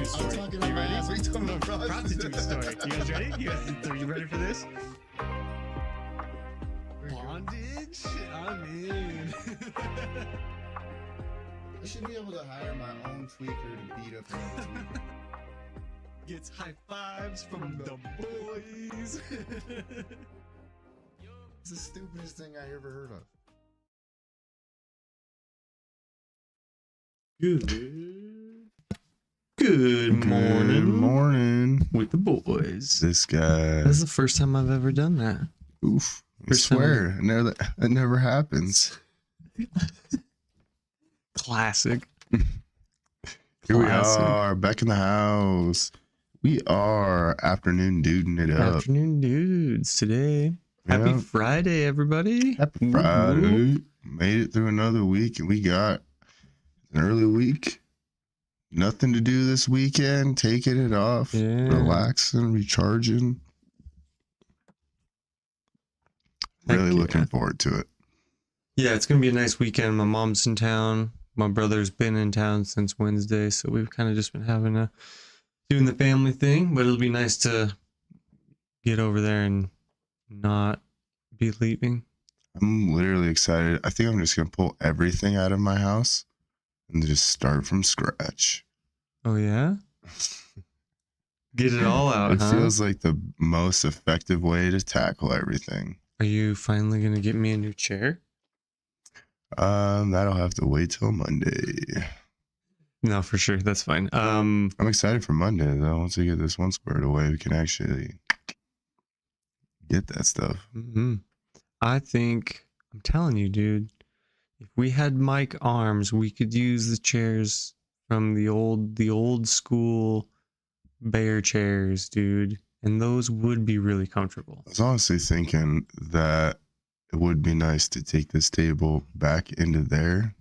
prostitute story. I'm talking Are you about ready? ass. What are you talking about, Prostitute story. You guys ready? Are you ready for this? Bondage? I'm in. I should be able to hire my own tweaker to beat up another tweaker. Gets high fives from the boys. It's the stupidest thing I ever heard of. Good morning with the boys. This guy. That's the first time I've ever done that. Oof. I First swear. It never happens. Classic. Here we are, back in the house. We are afternoon duding it up. Afternoon dudes today. Happy Yeah. Friday, everybody. Happy Friday. Made it through another week, and we got an early week. Nothing to do this weekend. Taking it off. Yeah. Relaxing, recharging. Really looking forward to it. Yeah, it's going to be a nice weekend. My mom's in town. My brother's been in town since Wednesday, so we've kind of just been doing the family thing, but it'll be nice to get over there and not be leaving. I'm literally excited. I think I'm just going to pull everything out of my house and just start from scratch. Oh, yeah? Get it all out, It huh? feels like the most effective way to tackle everything. Are you finally going to get me a new chair? That'll have to wait till Monday. No, for sure. That's fine. I'm excited for Monday, though. Once we get this one squared away, we can actually get that stuff. Mm-hmm. I think, I'm telling you, dude, if we had mic arms, we could use the chairs from the old school bear chairs, dude. And those would be really comfortable. I was honestly thinking that it would be nice to take this table back into there.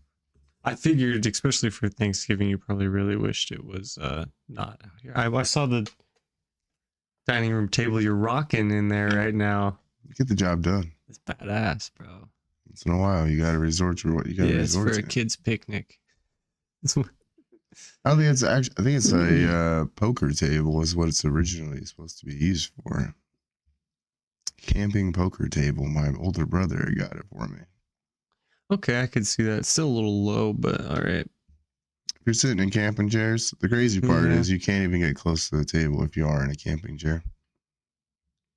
I figured, especially for Thanksgiving, you probably really wished it was not out here. I saw the dining room table you're rocking in there right now. Get the job done. It's badass, bro. Once in a while, you got to resort to what you got to resort it's for to. a kid's picnic. I don't think it's actually. I think it's a poker table is what it's originally supposed to be used for. Camping poker table. My older brother got it for me. Okay, I could see that. It's still a little low, but all right. If you're sitting in camping chairs, the crazy part Yeah. is you can't even get close to the table if you are in a camping chair.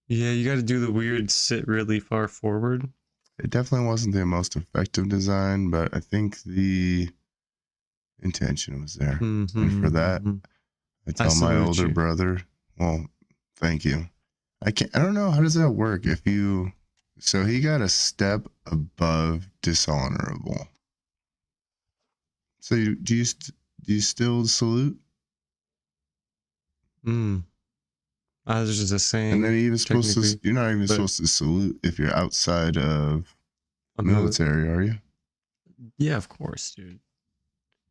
Yeah, you got to do the weird sit really far forward. It definitely wasn't the most effective design, but I think the intention was there. And for that, I tell my salute older you. brother, well, thank you. I don't know. How does that work? So he got a step above dishonorable. So do you still salute? There's just a saying. And then even supposed to, technically, you're not even but- supposed to salute if you're outside of I'm not- military, are you? Yeah, of course, dude.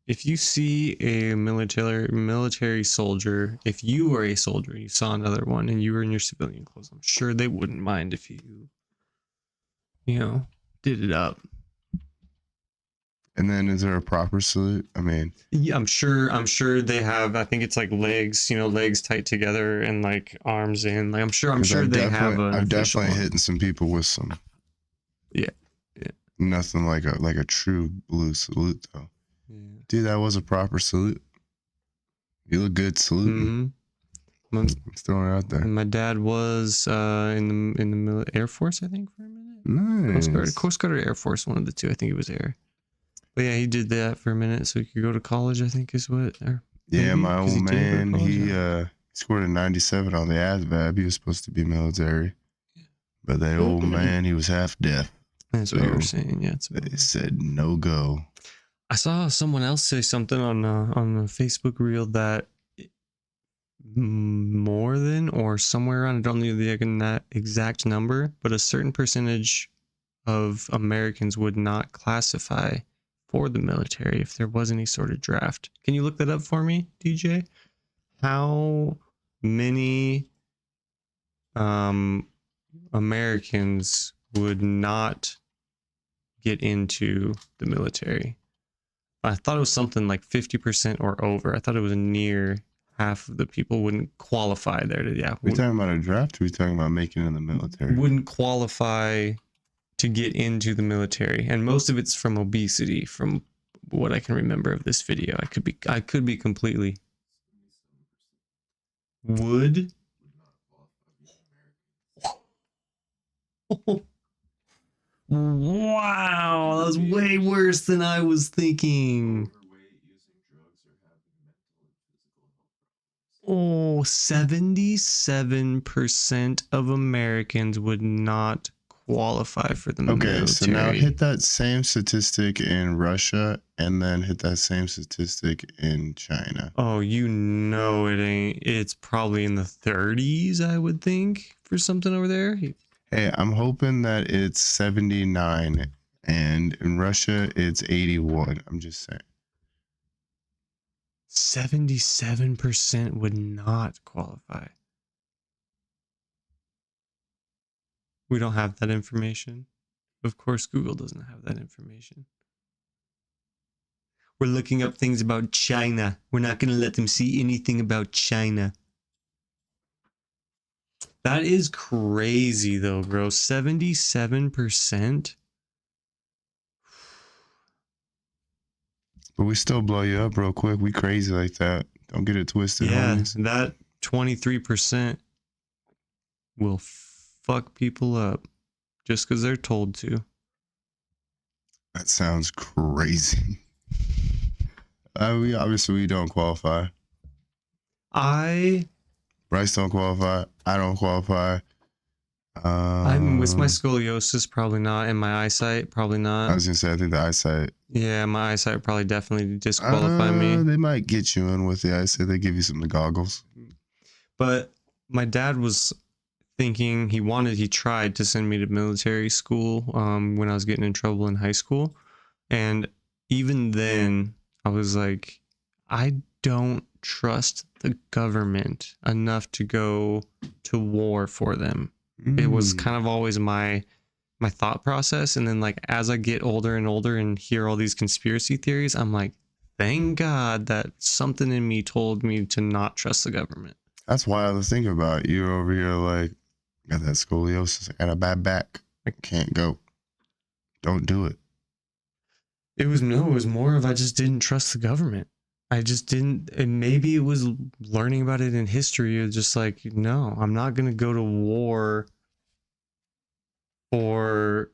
If you see a military soldier, if you are a soldier and you saw another one and you were in your civilian clothes, I'm sure they wouldn't mind if you did it up. And then is there a proper salute? I mean, Yeah, I'm sure they have. I think it's like legs, legs tight together and like arms in. Like I'm sure they have an I've official definitely one. hitting some people with some. Yeah. Nothing like a true blue salute though. Yeah. Dude, that was a proper salute. You look good saluting. Mm-hmm. Let's throw it out there. And my dad was in the Air Force, I think, for a minute. Nice. Coast Guard or Air Force, one of the two. I think it was Air. But yeah, he did that for a minute so he could go to college, I think is what. Yeah, maybe? my 'Cause he old did go to man, college, he yeah. scored a 97 on the ASVAB. He was supposed to be military. But that old man, he was half deaf. That's what you were So, saying, yeah. They said no go. I saw someone else say something on the Facebook reel that more than or somewhere around, I don't know the exact number, but a certain percentage of Americans would not classify for the military if there was any sort of draft. Can you look that up for me, DJ? How many Americans would not get into the military? I thought it was something like 50% or over. I thought it was near half of the people wouldn't qualify there to We talking about a draft, or we talking about making it in the military? wouldn't qualify to get into the military, and most of it's from obesity, from what I can remember of this video. I could be completely would. Wow, that was way worse than I was thinking. Oh, 77% of Americans would not qualify for the military. Okay, so now hit that same statistic in Russia, and then hit that same statistic in China. Oh, you know it ain't. It's probably in the 30s, I would think, for something over there. Hey, I'm hoping that it's 79, and in Russia it's 81. I'm just saying. 77% would not qualify. We don't have that information. Of course, Google doesn't have that information. We're looking up things about China. We're not going to let them see anything about China. That is crazy though, bro. 77%. But we still blow you up real quick. We crazy like that. Don't get it twisted, Yeah, homies. that 23% will fuck people up just because they're told to. That sounds crazy. We don't qualify. Bryce don't qualify. I don't qualify. I'm with my scoliosis, probably not. And my eyesight, probably not. I was gonna say, I think the eyesight. Yeah, my eyesight would probably definitely disqualify me. They might get you in with the eyesight. They give you some of the goggles. But my dad was thinking he tried to send me to military school when I was getting in trouble in high school. And even then, I was like, I don't trust the government enough to go to war for them. It was kind of always my thought process. And then like as I get older and older and hear all these conspiracy theories, I'm like, thank God that something in me told me to not trust the government. That's wild to think about. You over here like, got that scoliosis, I got a bad back, I can't go. Don't do it. It was more of I just didn't trust the government. I just didn't, and maybe it was learning about it in history. It's just like, no, I'm not going to go to war for,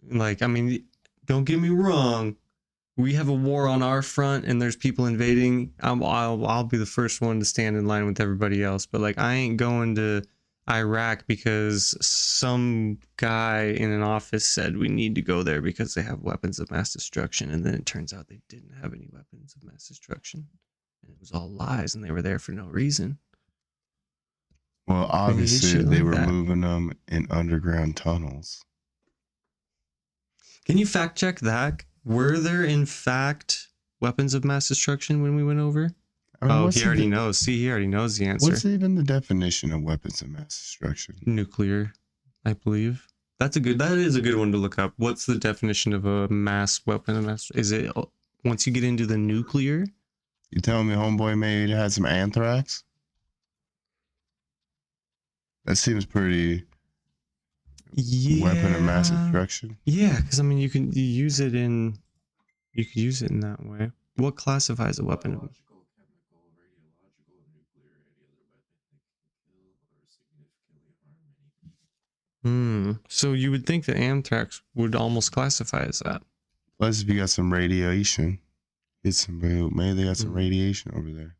like, I mean, don't get me wrong. We have a war on our front and there's people invading. I'll be the first one to stand in line with everybody else. But like, I ain't going to Iraq because some guy in an office said we need to go there because they have weapons of mass destruction, and then it turns out they didn't have any weapons of mass destruction, and it was all lies, and they were there for no reason. Well, obviously they were moving them in underground tunnels. Can you fact check that? Were there in fact weapons of mass destruction when we went over? I mean, he already knows. See, he already knows the answer. What's even the definition of weapons of mass destruction? Nuclear, I believe. That is a good one to look up. What's the definition of a mass weapon of mass? Is it once you get into the nuclear? You telling me homeboy maybe had some anthrax? That seems pretty. Yeah. Weapon of mass destruction. Yeah, because I mean, you could use it in that way. What classifies a weapon of? So you would think that anthrax would almost classify as that. Plus, if you got some radiation, maybe they got some radiation over there.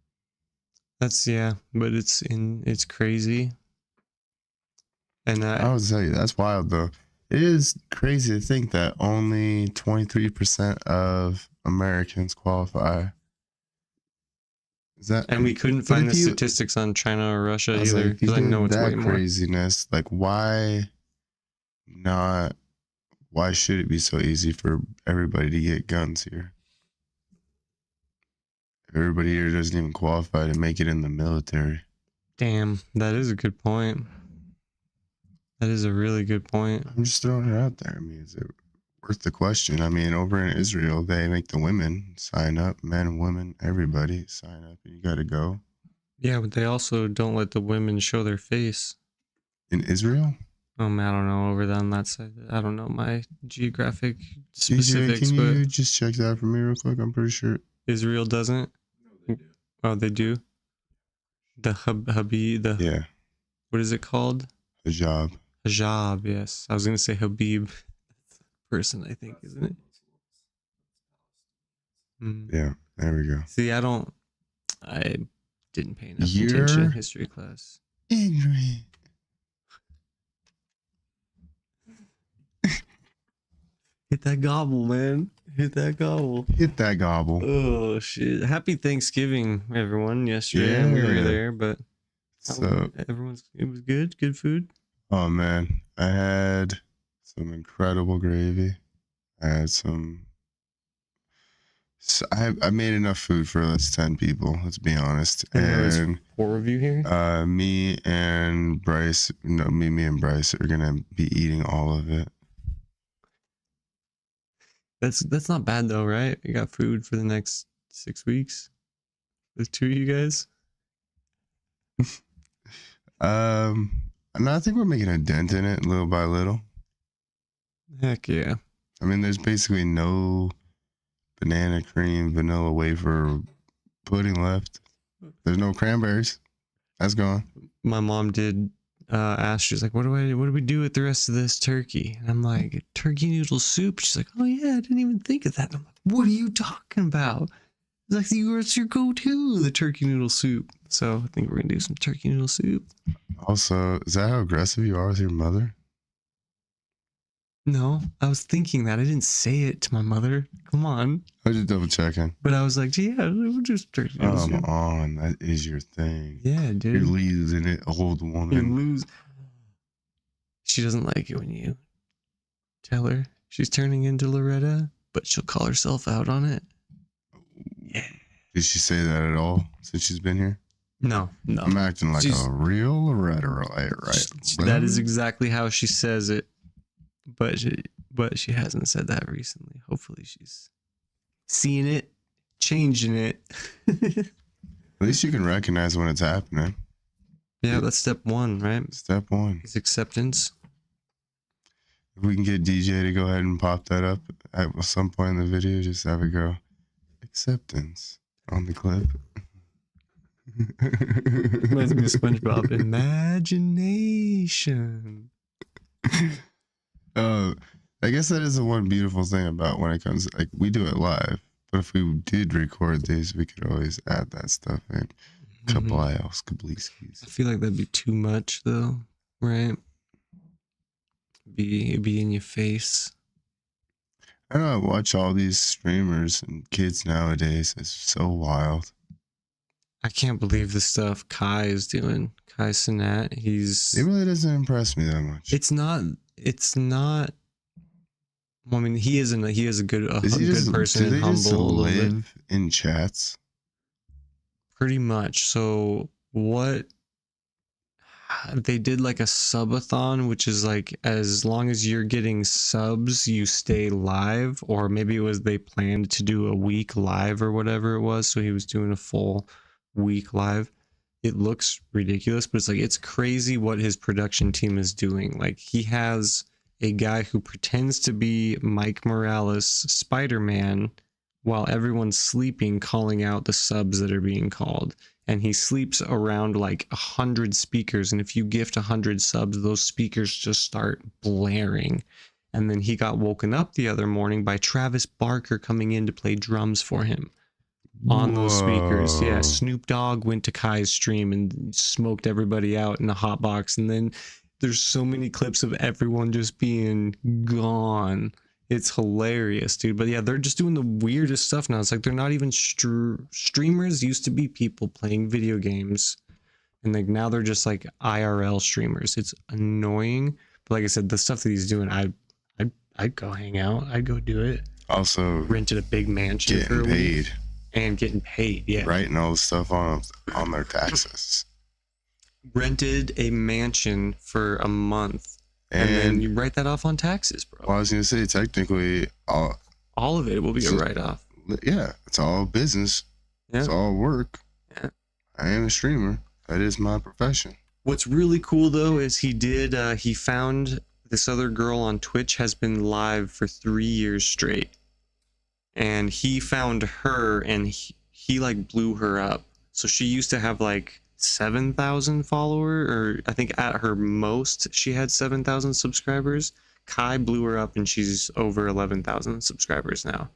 But it's crazy. And I would tell you, that's wild though. It is crazy to think that only 23% of Americans qualify. Is that? And we couldn't find the statistics on China or Russia either, because I know it's way more. Craziness, like why not? Why should it be so easy for everybody to get guns here? Everybody here doesn't even qualify to make it in the military. Damn, that is a good point. That is a really good point. I'm just throwing it out there. I mean, is it worth the question? I mean, over in Israel, they make the women sign up, men and women, everybody sign up, and you got to go. Yeah, but they also don't let the women show their face. In Israel? I don't know over on that side. I don't know my geographic DJ, specifics, can but you just check that for me real quick? I'm pretty sure. Israel doesn't. Oh, they do. The Habib. The Yeah, what is it called? hijab. Hijab. Yes, I was gonna say Habib. Person, I think, isn't it? Yeah, there we go. See, I didn't pay enough You're attention in history class. ignorant. Hit that gobble, man. Hit that gobble. Hit that gobble. Oh shit! Happy Thanksgiving, everyone. Yesterday, we were Yeah. there, but So, it was good. Good food. oh man, I had some incredible gravy. I had some. So I made enough food for let's 10 people. Let's be honest. And there was And 4 of you here. me and Bryce. No, me and Bryce are gonna be eating all of it. That's not bad though, right? You got food for the next 6 weeks. The 2 of you guys. And I think we're making a dent in it little by little. Heck yeah. I mean, there's basically no banana cream, vanilla wafer pudding left. There's no cranberries. That's gone. My mom did ask. She's like, "What do we do with the rest of this turkey?" And I'm like, "Turkey noodle soup." She's like, "Oh yeah, I didn't even think of that." And I'm like, "What are you talking about?" It's like, "It's your go-to, the turkey noodle soup." So I think we're gonna do some turkey noodle soup. Also, is that how aggressive you are with your mother? No, I was thinking that. I didn't say it to my mother. Come on. I was just double checking. But I was like, yeah, we'll just turkey noodle soup. Come on, that is your thing. Yeah, dude. You're losing it, old You woman. lose. She doesn't like it when you tell her she's turning into Loretta, but she'll call herself out on it. Yeah. Did she say that at all since she's been here? No. I'm acting like She's- a real Loretta, right? That is exactly how she says it. But she hasn't said that recently. Hopefully she's seeing it, changing it. At least you can recognize when it's happening. Yeah, that's step 1, right? Step 1. Is acceptance. If we can get DJ to go ahead and pop that up at some point in the video, just have it go acceptance on the clip. Reminds me of SpongeBob. Imagination. I guess that is the one beautiful thing about when it comes, like, we do it live, but if we did record these, we could always add that stuff in. Kablios, kabliskis. I feel like that'd be too much though, right? Be in your face. I know, I watch all these streamers and kids nowadays. It's so wild. I can't believe the stuff Kai is doing. Kai Sinat, It he's really doesn't impress me that much. it's not well, I mean, he is a good person do they and just humble a little bit. live in chats? Pretty much. So what they did, like a subathon, which is like as long as you're getting subs, you stay live, or maybe it was they planned to do a week live or whatever it was. So he was doing a full week live. It looks ridiculous, but it's crazy what his production team is doing. Like, he has a guy who pretends to be Mike Morales, Spider-Man, while everyone's sleeping, calling out the subs that are being called. And he sleeps around like 100 speakers. And if you gift 100 subs, those speakers just start blaring. And then he got woken up the other morning by Travis Barker coming in to play drums for him on those speakers. Yeah, Snoop Dogg went to Kai's stream and smoked everybody out in a hot box. And then there's so many clips of everyone just being gone. It's hilarious, dude. But yeah, they're just doing the weirdest stuff now. It's like they're not even streamers. Used to be people playing video games, and like now they're just like IRL streamers. It's annoying. But like I said, the stuff that he's doing, I'd go hang out. I'd go do it. Also, Rented a big mansion for a getting week. paid. And getting paid, yeah. Writing all the stuff on their taxes. Rented a mansion for a month, and then you write that off on taxes, bro. Well, I was gonna say, technically, All of it will be a write-off. yeah, it's all business. Yeah. It's all work. Yeah. I am a streamer. That is my profession. What's really cool though is he found this other girl on Twitch has been live for 3 years straight. And he found her and he like blew her up. So she used to have like 7,000 followers, or I think at her most she had 7,000 subscribers. Kai blew her up and she's over 11,000 subscribers now.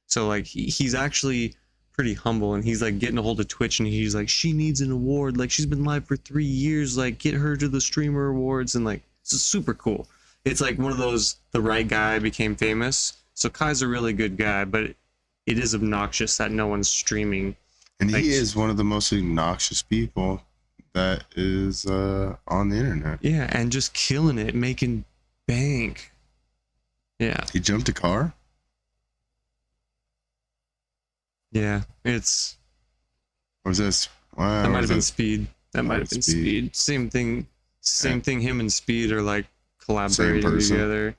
So like he's actually pretty humble, and he's like getting a hold of Twitch, and he's like, she needs an award. Like, she's been live for 3 years. Like, get her to the streamer awards. And like, it's super cool. It's like one of those, the right guy became famous. So Kai's a really good guy, but it is obnoxious that no one's streaming. And like, he is one of the most obnoxious people that is on the internet. Yeah, and just killing it, making bank. Yeah. He jumped a car? Yeah, it's... Or was this? Wow, that might have been Speed. That might have been Speed. Same thing. Same thing. Him and Speed are like Same collaborating person. together.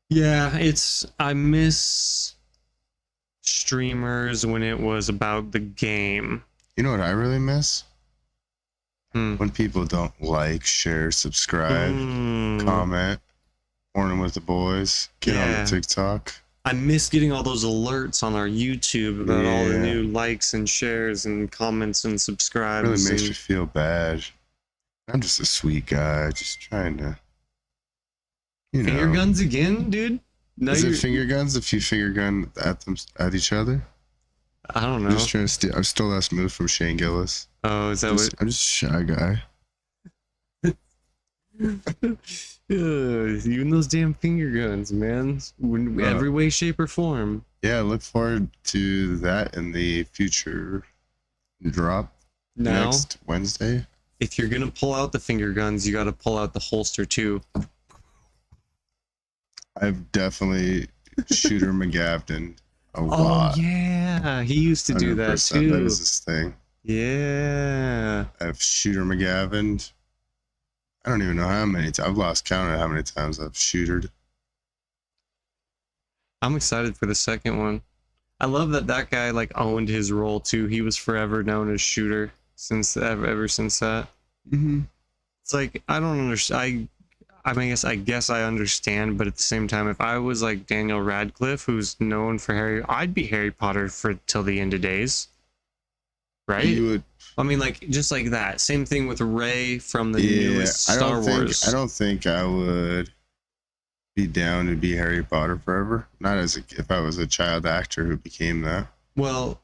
Yeah, I miss streamers when it was about the game. You know what I really miss? Hmm. When people don't like, share, subscribe, comment, Mornin with the boys, get on the TikTok. I miss getting all those alerts on our YouTube about all the new likes and shares and comments and subscribes. It really makes me feel bad. I'm just a sweet guy, just trying to, you know. Finger guns again, dude? No, Is it finger guns if you finger gun at them at each other? I don't know. I'm just trying to steal. I stole that move from Shane Gillis. Oh, is that what? I'm just a shy guy. Even those damn finger guns, man. Every way, shape, or form. Yeah, I look forward to that in the future drop Now, next Wednesday. If you're gonna pull out the finger guns, you got to pull out the holster too. I've definitely Shooter McGavin a lot. Oh yeah, he used to do that 100%. too. That is his thing. Yeah. I've Shooter McGavin. I don't even know how many times. I've lost count of how many times I've shootered. I'm excited for the second one. I love that guy like owned his role too. He was forever known as Shooter ever since that. Mm-hmm. It's like I don't understand. I guess I understand, but at the same time, if I was like Daniel Radcliffe, who's known for Harry, I'd be Harry Potter for till the end of days. Right? You would. I mean, like just like that. Same thing with Rey from the newest Star Wars. I don't think I would be down to be Harry Potter forever. Not if I was a child actor who became that. Well,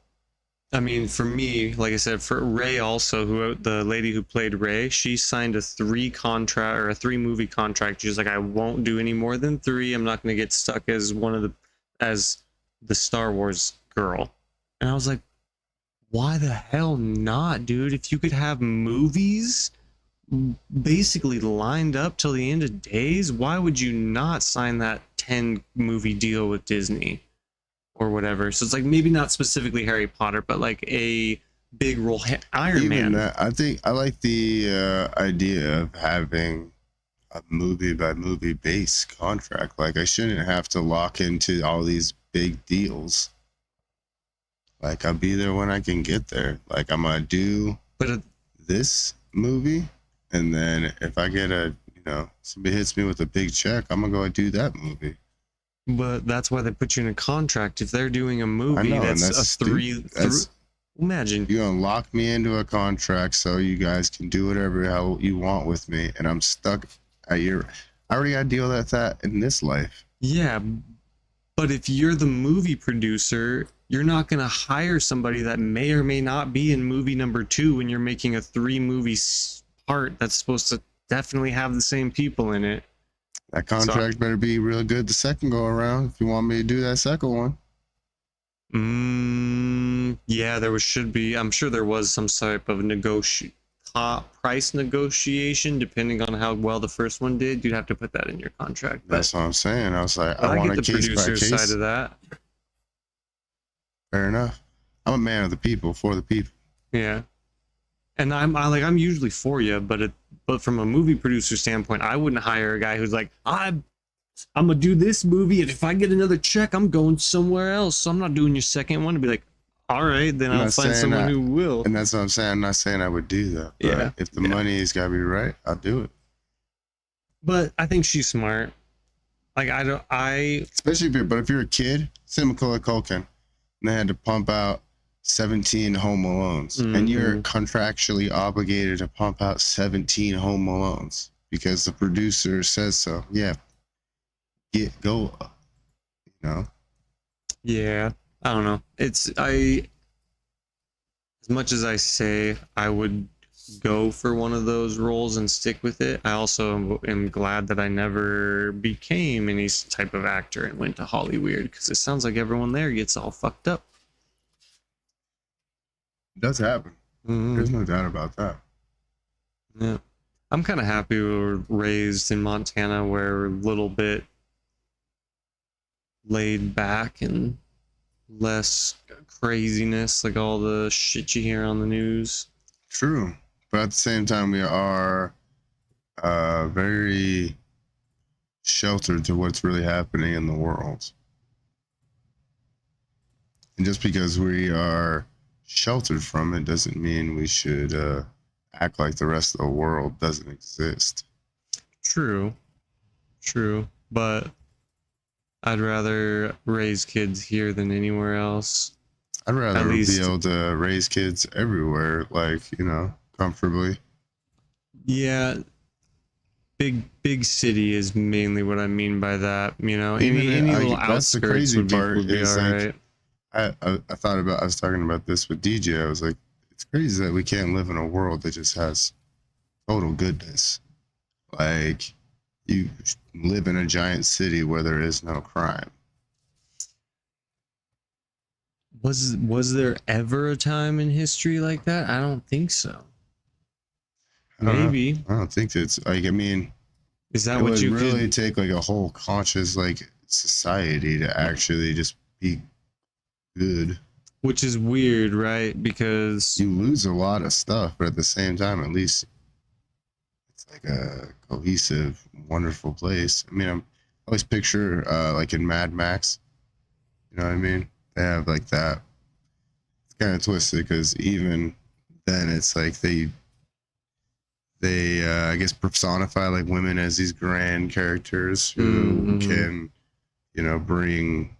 I mean, for me, like I said, for Rey also, the lady who played Rey, she signed a 3 movie contract. She's like, I won't do any more than 3. I'm not going to get stuck as as the Star Wars girl. And I was like, why the hell not, dude? If you could have movies basically lined up till the end of days, why would you not sign that 10 movie deal with Disney or whatever? So it's like maybe not specifically Harry Potter, but like a big role. Iron Man. I think I like the idea of having a movie by movie base contract. Like I shouldn't have to lock into all these big deals. Like I'll be there when I can get there. Like I'm gonna do this movie, and then if I get somebody hits me with a big check, I'm gonna go and do that movie. But that's why they put you in a contract. If they're doing a movie that's imagine you're gonna lock me into a contract so you guys can do whatever hell you want with me, and I'm stuck at I already gotta deal with that in this life. Yeah, but if you're the movie producer, you're not going to hire somebody that may or may not be in movie number 2 when you're making a 3-movie part that's supposed to definitely have the same people in it. That contract better be real good the second go around if you want me to do that second one. Yeah, should be. I'm sure there was some type of price negotiation depending on how well the first one did. You'd have to put that in your contract. That's what I'm saying. I was like, I want get the producer's side of that. Fair enough. I'm a man of the people, for the people. Yeah, and I'm usually for you, but from a movie producer standpoint, I wouldn't hire a guy who's like, I'm gonna do this movie, and if I get another check, I'm going somewhere else. So I'm not doing your second one. To be like, All right, then I'm I'll not find saying someone that- who will. And that's what I'm saying. I'm not saying I would do that. But Yeah, if the yeah. money's got to be right, I'll do it. But I think she's smart. Like Especially if you're a kid, say Macaulay Culkin, and they had to pump out 17 Home Alones, and you're contractually obligated to pump out 17 Home Alones because the producer says so. Yeah, go. You know. Yeah, I don't know. As much as I say I would go for one of those roles and stick with it, I also am glad that I never became any type of actor and went to Hollywood, because it sounds like everyone there gets all fucked up. It does happen. There's no doubt about that. Yeah. I'm kind of happy we were raised in Montana, where we're a little bit laid back and less craziness, like all the shit you hear on the news. True. But at the same time, we are very sheltered to what's really happening in the world. And just because we are sheltered from it doesn't mean we should act like the rest of the world doesn't exist. True. But I'd rather raise kids here than anywhere else. I'd rather be able to raise kids everywhere, like, comfortably. Yeah. Big city is mainly what I mean by that. Any little outskirts would be all right. I was talking about this with DJ. I was like, it's crazy that we can't live in a world that just has total goodness. Like, you live in a giant city where there is no crime. Was there ever a time in history like that? I don't think so. Maybe. I don't think it's like, is that it what would you really could take like a whole conscious society to actually just be good. Which is weird, right? Because you lose a lot of stuff, but at the same time, at least it's like a cohesive, wonderful place. I always picture like in Mad Max, you know what I mean? They have like that. It's kind of twisted because even then it's like they I guess personify like women as these grand characters who can, bring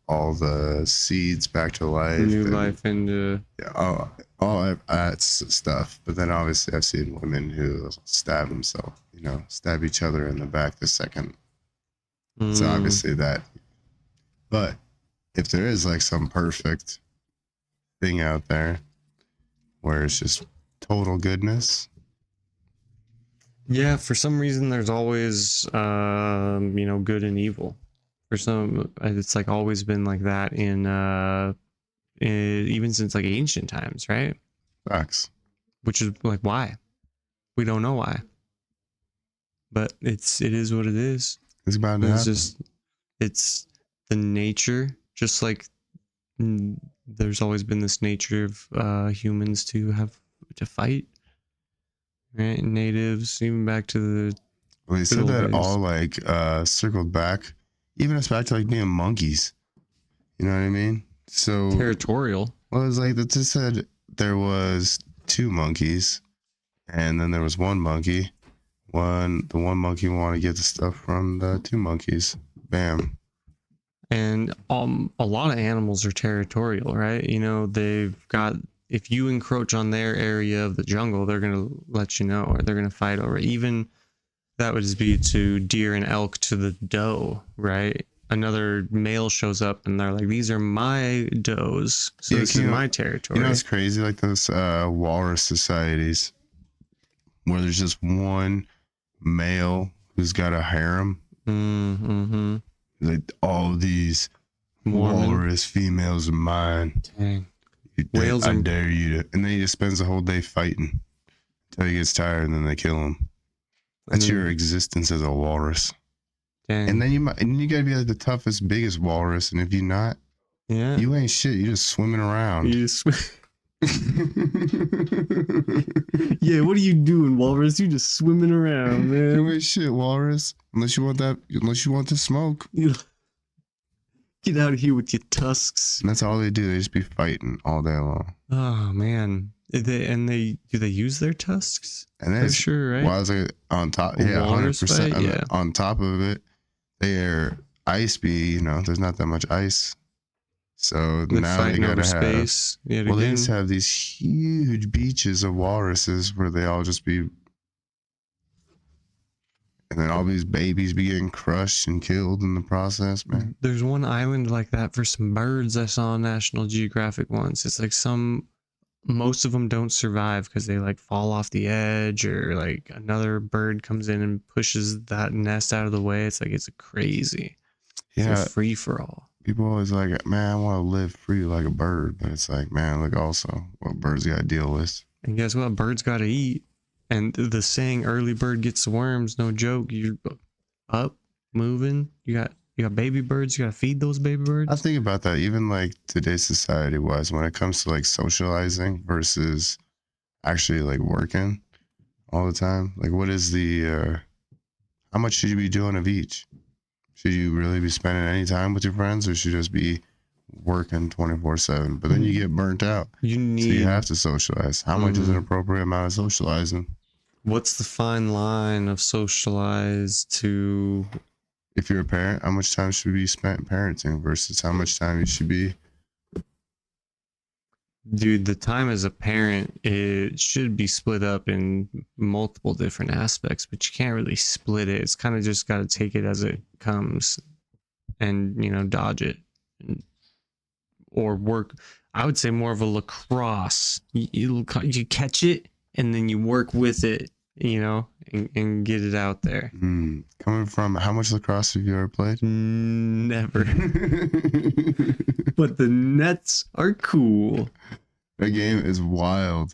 all the seeds back to life. Life into all that stuff. But then obviously I've seen women who stab themselves, stab each other in the back the second. So obviously that. But if there is like some perfect thing out there where it's just total goodness. Yeah, for some reason there's always good and evil. For some, it's like always been like that in even since like ancient times, right? Facts. Which is like, why? We don't know why. But it is what it is. It's about to happen. It's the nature, just like there's always been this nature of humans to fight. Right, natives, even back to the. Well, they said that all like circled back, even us back to like being monkeys. You know what I mean? So territorial. Well, it was like that. Just said there was two monkeys, and then there was one monkey. The one monkey wanted to get the stuff from the two monkeys. Bam. And a lot of animals are territorial, right? They've got. If you encroach on their area of the jungle, they're going to let you know, or they're going to fight over it. Even that would just be to deer and elk to the doe, right? Another male shows up and they're like, these are my does. So this is my territory. It's crazy, like those walrus societies where there's just one male who's got a harem. Mm-hmm. Like, all these walrus females are mine. Dang. I dare you to. And then he just spends the whole day fighting until he gets tired, and then they kill him. That's your existence as a walrus. Dang. And then you gotta be like the toughest, biggest walrus, and if you're not, you ain't shit. You're just swimming around. Yeah, what are you doing, walrus? You just swimming around, man. You ain't shit, walrus. Unless you want to smoke. Get out of here with your tusks. And that's all they do. They just be fighting all day long. Oh man. Do they use their tusks? And For then sure, right? while it's on top, A yeah, walrus 100%. fight? Yeah. On top of it, they're ice be, there's not that much ice. So They're now they fighting over gotta have. space. Yet Well, they again. used to have these huge beaches of walruses where they all just be, and then all these babies be getting crushed and killed in the process, man. There's one island like that for some birds I saw on National Geographic once. It's like most of them don't survive because they like fall off the edge, or like another bird comes in and pushes that nest out of the way. It's like, it's crazy. Yeah, It's a free for all. people always like, man, I want to live free like a bird, but it's like, man, look also what birds got to deal with. And guess what? Birds got to eat. And the saying, early bird gets the worms, no joke. You're up, moving. You got baby birds. You got to feed those baby birds. I think about that even like today's society wise, when it comes to like socializing versus actually like working all the time. Like, what is how much should you be doing of each? Should you really be spending any time with your friends, or should you just be working 24/7? But then you get burnt out. So you have to socialize. How much is an appropriate amount of socializing? What's the fine line of socialize to? If you're a parent, how much time should be spent parenting versus how much time you should be? Dude, the time as a parent, it should be split up in multiple different aspects, but you can't really split it. It's kind of just got to take it as it comes and, dodge it. Or work, I would say more of a lacrosse. You catch it and then you work with it, and get it out there. Coming from, how much lacrosse have you ever played? Never. But the nets are cool. That game is wild.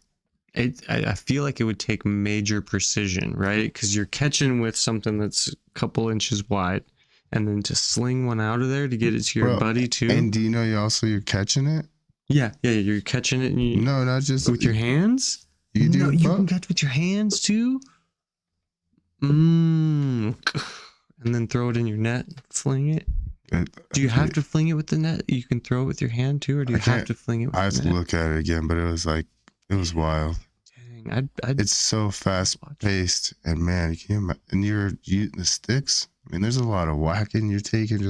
I feel like it would take major precision, right? Because you're catching with something that's a couple inches wide, and then to sling one out of there to get it to your buddy too. And do you know you're catching it? Yeah, you're catching it. And no, not just with your hands. You do. You can catch with your hands too. And then throw it in your net, fling it. Do you have to fling it with the net? You can throw it with your hand too, or do you have to fling it with the net? I have to look at it again, but it was wild. Dang, it's so fast paced, and man, and the sticks. I mean, there's a lot of whacking you're taking.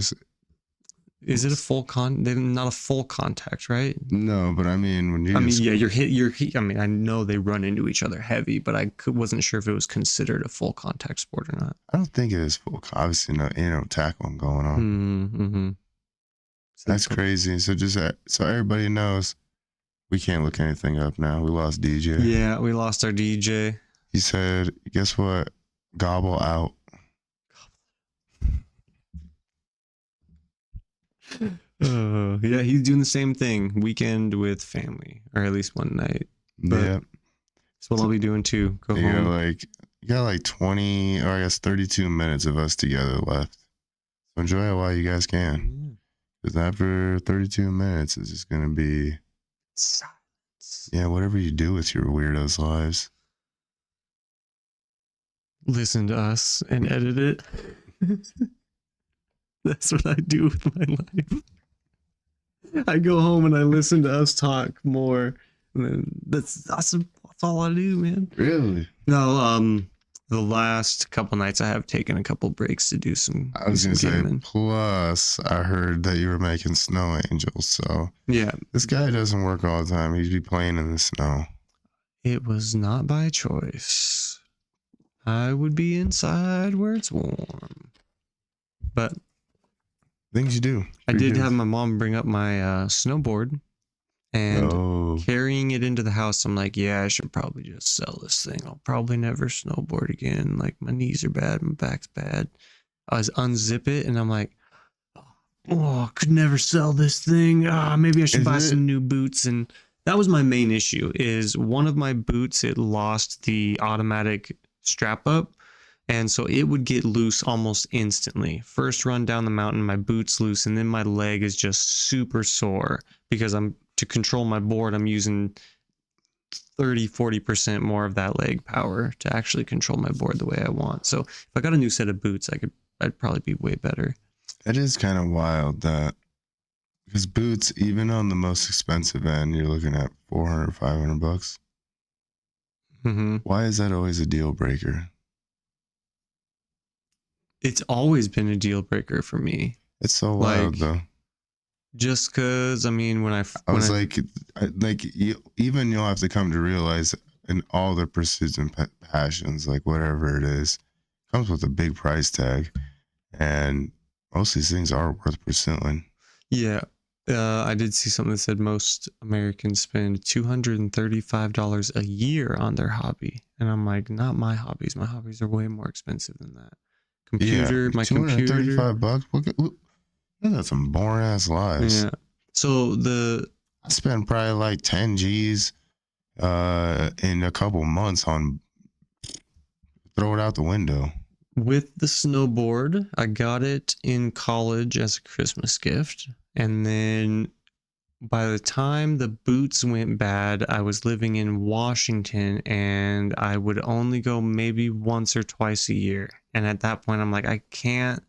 Is it a full not a full contact, right? No, but I mean, when you're hit. I mean, I know they run into each other heavy, but wasn't sure if it was considered a full contact sport or not. I don't think it is full. Obviously, no tackling going on. Mm-hmm. That's crazy. So so everybody knows, we can't look anything up now. We lost DJ. Yeah, we lost our DJ. He said, "Guess what? Gobble out." Yeah, he's doing the same thing. Weekend with family, or at least one night. But yeah, that's what I'll be doing too. Go home. You got like 20, or I guess 32 minutes of us together left. So enjoy it while you guys can. Because after 32 minutes, it's just gonna be silence. Yeah, whatever you do with your weirdos' lives. Listen to us and edit it. That's what I do with my life. I go home and I listen to us talk more. And then that's all I do, man. Really? No, the last couple nights I have taken a couple breaks to do some. I was gonna say, plus I heard that you were making snow angels. So yeah, this guy doesn't work all the time. He'd be playing in the snow. It was not by choice. I would be inside where it's warm. But things you do. I did have my mom bring up my snowboard, and carrying it into the house, I'm like, yeah, I should probably just sell this thing. I'll probably never snowboard again. Like, my knees are bad, my back's bad. I was unzip it, and I'm like, oh, I could never sell this thing. Maybe I should buy some new boots. And that was my main issue, is one of my boots, it lost the automatic strap up. And so it would get loose almost instantly. First run down the mountain, my boot's loose, and then my leg is just super sore because to control my board, I'm using 30-40% more of that leg power to actually control my board the way I want. So if I got a new set of boots, I'd probably be way better. It is kind of wild that Because boots, even on the most expensive end, you're looking at $400, $500. Mm-hmm. Why is that always a deal breaker? It's always been a deal breaker for me. It's so wild, though. Just because, I mean, when I was like you'll have to come to realize in all the pursuits and passions, like whatever it is, comes with a big price tag, and most of these things are worth pursuing. Yeah. I did see something that said most Americans spend $235 a year on their hobby. And I'm like, not my hobbies. My hobbies are way more expensive than that. My computer. $235. That's some boring ass lives. Yeah. So I spent probably like 10 G's in a couple months on throw it out the window. With the snowboard, I got it in college as a Christmas gift. And then by the time the boots went bad, I was living in Washington and I would only go maybe once or twice a year. And at that point, I'm like, I can't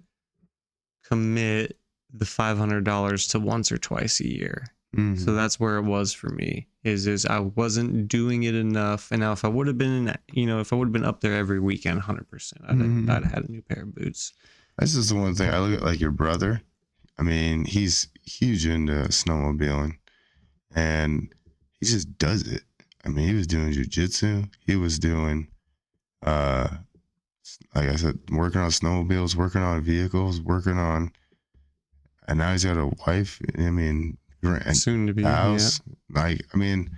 commit the $500 to once or twice a year. Mm-hmm. So that's where it was for me, is I wasn't doing it enough. And now if I would have been, up there every weekend, 100%, I'd have had a new pair of boots. That's just the one thing. I look at like your brother. I mean, he's huge into snowmobiling, and he just does it. I mean, he was doing jujitsu. He was doing, like I said, working on snowmobiles, working on vehicles, and now he's got a wife. I mean, soon to be house. Yeah. Like, I mean,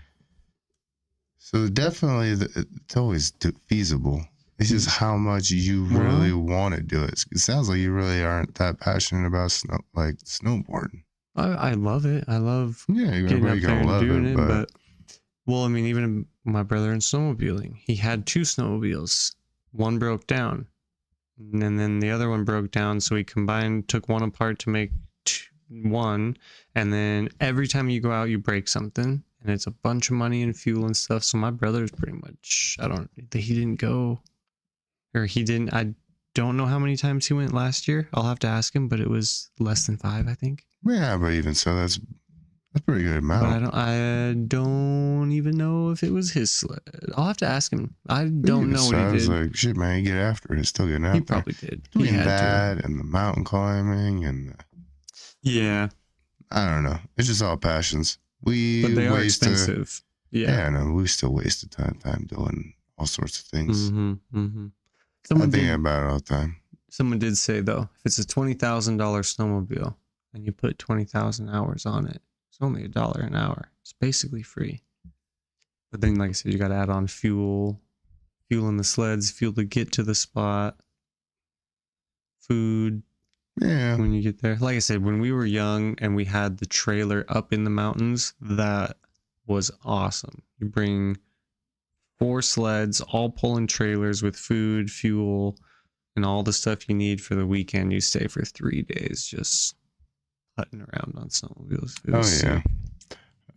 so definitely it's always feasible. It's just how much you really want to do it. It sounds like you really aren't that passionate about snowboarding. I love it. I love getting up there and doing it. But well, I mean, even my brother in snowmobiling, he had 2 snowmobiles. One broke down, and then the other one broke down. So he took one apart to make one, and then every time you go out, you break something, and it's a bunch of money and fuel and stuff. So my brother's pretty much, I don't know how many times he went last year. I'll have to ask him, but it was less than 5, I think. Yeah, but even so, that's a pretty good amount. But I don't even know if it was his sled. I'll have to ask him. I don't know what he did. I was like, shit, man, you get after it. It's still getting out. He probably did. Between that and the mountain climbing and yeah, I don't know. It's just all passions. But they are expensive. Yeah, no, we still waste a ton of time doing all sorts of things. I think about it all the time. Someone did say, though, if it's a $20,000 snowmobile and you put 20,000 hours on it, it's only $1 an hour. It's basically free. But then, like I said, you got to add on fuel in the sleds, fuel to get to the spot, food. Yeah. When you get there. Like I said, when we were young and we had the trailer up in the mountains, that was awesome. You bring 4 sleds, all pulling trailers with food, fuel, and all the stuff you need for the weekend. You stay for 3 days just putting around on snowmobiles. Oh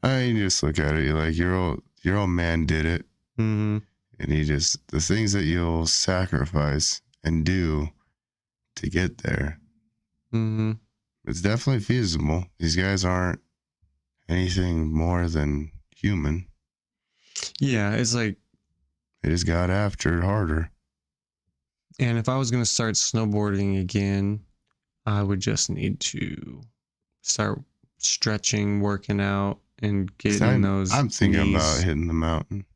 yeah. You just look at it. You're like, your old man did it, and the things that you'll sacrifice and do to get there. It's definitely feasible. These guys aren't anything more than human. Yeah, it's like they just got after it harder. And if I was going to start snowboarding again, I would just need to start stretching, working out, and getting those. I'm thinking about hitting the mountain.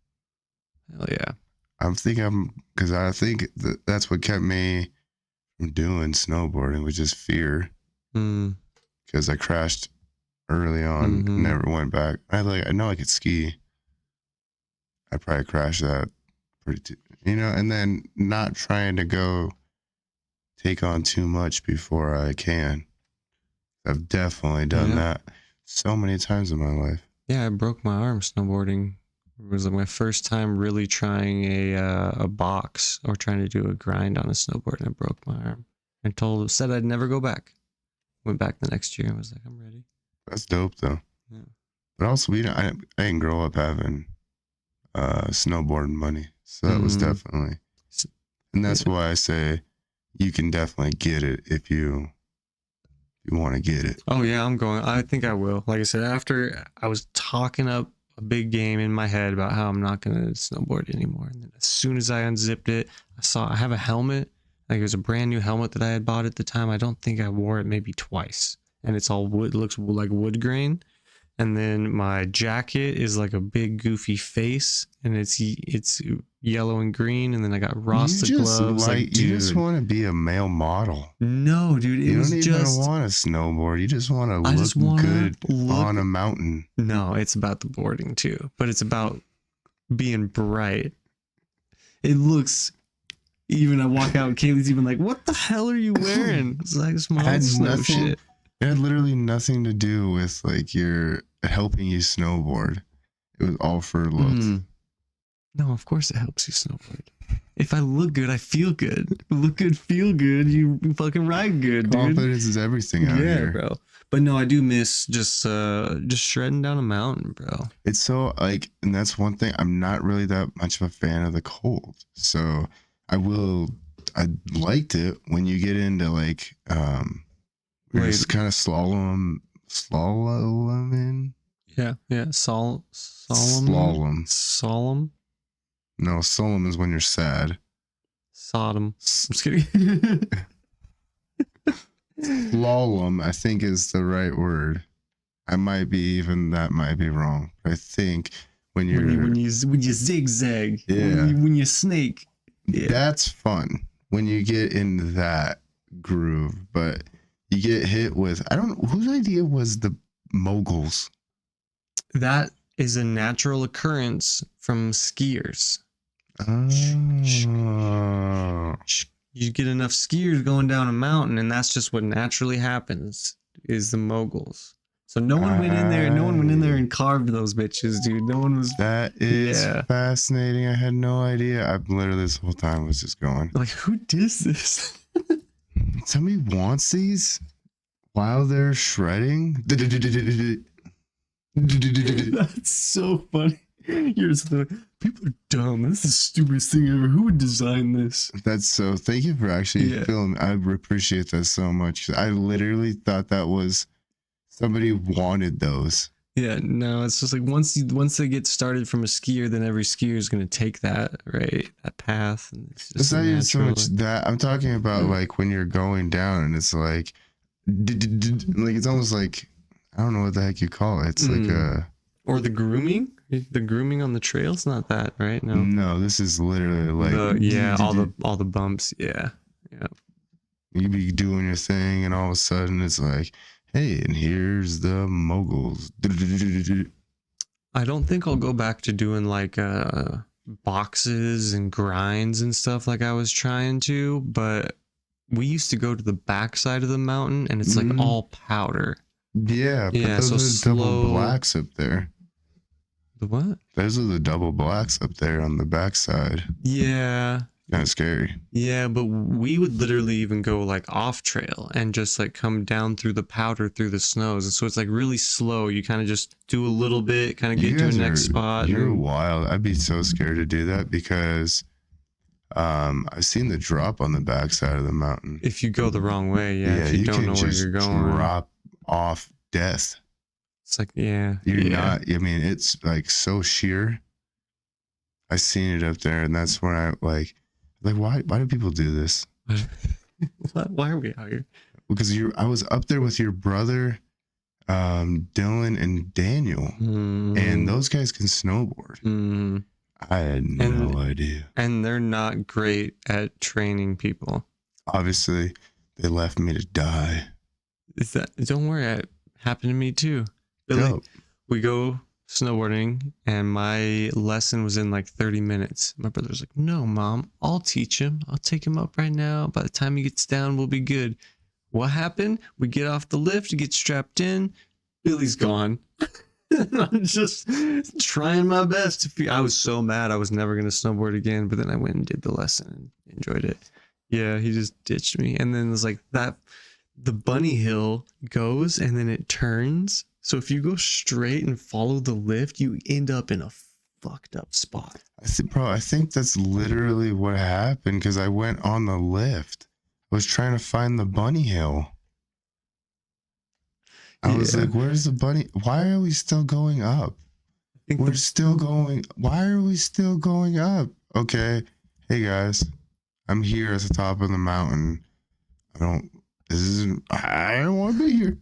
Hell yeah. Because I think that's what kept me from doing snowboarding, was just fear. Because I crashed early on, and never went back. I know I could ski. I probably crashed that and then not trying to go take on too much before I can. I've definitely done that so many times in my life. Yeah, I broke my arm snowboarding. It was my first time really trying a box or trying to do a grind on a snowboard, and I broke my arm. And said I'd never go back. Went back the next year and was like, I'm ready. That's dope though. Yeah. But also, I didn't grow up having snowboarding money, so that was definitely, and that's why I say you can definitely get it if you You want to get it. Oh yeah, I'm going. I think I will. Like I said, after I was talking up a big game in my head about how I'm not gonna snowboard anymore, and then as soon as I unzipped it, I have a helmet. Like it was a brand new helmet that I had bought at the time. I don't think I wore it maybe twice, and it's all wood. It looks like wood grain. And then my jacket is like a big goofy face, and it's yellow and green. And then I got Rasta gloves. Like, you just dude, want to be a male model. no, dude, it You was don't even just. want to snowboard. You just want to I just wanna good look- on a mountain. No, it's about the boarding too, but it's about being bright. It looks. Even I walk out, and Kaylee's even like, "What the hell are you wearing?" It's like small Had snow nothing- shit. It had literally nothing to do with like your helping you snowboard. It was all for looks. No, of course it helps you snowboard. If I look good, I feel good. Look good, feel good. You fucking ride good, dude. Confidence is everything out here. Bro. But no, I do miss just shredding down a mountain, bro. It's so like, and that's one thing. I'm not really that much of a fan of the cold. So I liked it when you get into like, we're just kind of slaloming. Yeah. Solemn. Slalom. No, solemn is when you're sad. Sodom. I'm just kidding. Slalom, I think, is the right word. That might be wrong. But I think when you zigzag, Yeah. when you snake, yeah. That's fun when you get into that groove. But you get hit with, I don't know whose idea was the moguls. That is a natural occurrence from skiers. Oh. You get enough skiers going down a mountain, and that's just what naturally happens. Is the moguls. So no one went in there. No one went in there and carved those bitches, dude. No one was That is fascinating. I had no idea. I literally this whole time was just going, like, who does this? somebody wants these while they're shredding. That's so funny. You're just like, people are dumb. This is the stupidest thing ever. Who would design this? That's so. Thank you for actually filming. I appreciate that so much. I literally thought that was somebody wanted those. Yeah, no, it's just like once they get started from a skier, then every skier is gonna take that path. And it's not even so much that I'm talking about, like when you're going down and it's like it's almost like, I don't know what the heck you call it. It's like or the grooming on the trails. Not that, right? No, this is literally like all the bumps. Yeah. You be doing your thing, and all of a sudden it's like, hey, and here's the moguls. I don't think I'll go back to doing like boxes and grinds and stuff like I was trying to, but we used to go to the backside of the mountain, and it's like all powder. Yeah, but those are the double blacks up there. The what? Those are the double blacks up there on the backside. Yeah. Kind of scary. Yeah, but we would literally even go like off trail and just like come down through the powder through the snows. And so it's like really slow. You kind of just do a little bit, kind of get to the next spot. You're wild. I'd be so scared to do that because I've seen the drop on the backside of the mountain. If you go the wrong way, if you don't know where you're going. Drop off death. It's like, you're not, I mean, it's like so sheer. I seen it up there, and that's when I like why do people do this? Why are we out here? Because I was up there with your brother, Dylan and Daniel, and those guys can snowboard. I had no idea. And they're not great at training people. Obviously, they left me to die. Don't worry, it happened to me too. Billy, we go snowboarding, and my lesson was in like 30 minutes. My brother's like, no, Mom, I'll teach him. I'll take him up right now. By the time he gets down, we'll be good. What happened? We get off the lift, get strapped in. Billy's gone. I'm just trying my best. I was so mad. I was never going to snowboard again, but then I went and did the lesson and enjoyed it. Yeah, he just ditched me. And then it was like that. The bunny hill goes and then it turns. So if you go straight and follow the lift, you end up in a fucked up spot. I think that's literally what happened, because I went on the lift. I was trying to find the bunny hill. I was Yeah. like, where's the bunny? Why are we still going up? I think We're the- still going. Why are we still going up? Okay. Hey guys, I'm here at the top of the mountain. I don't want to be here.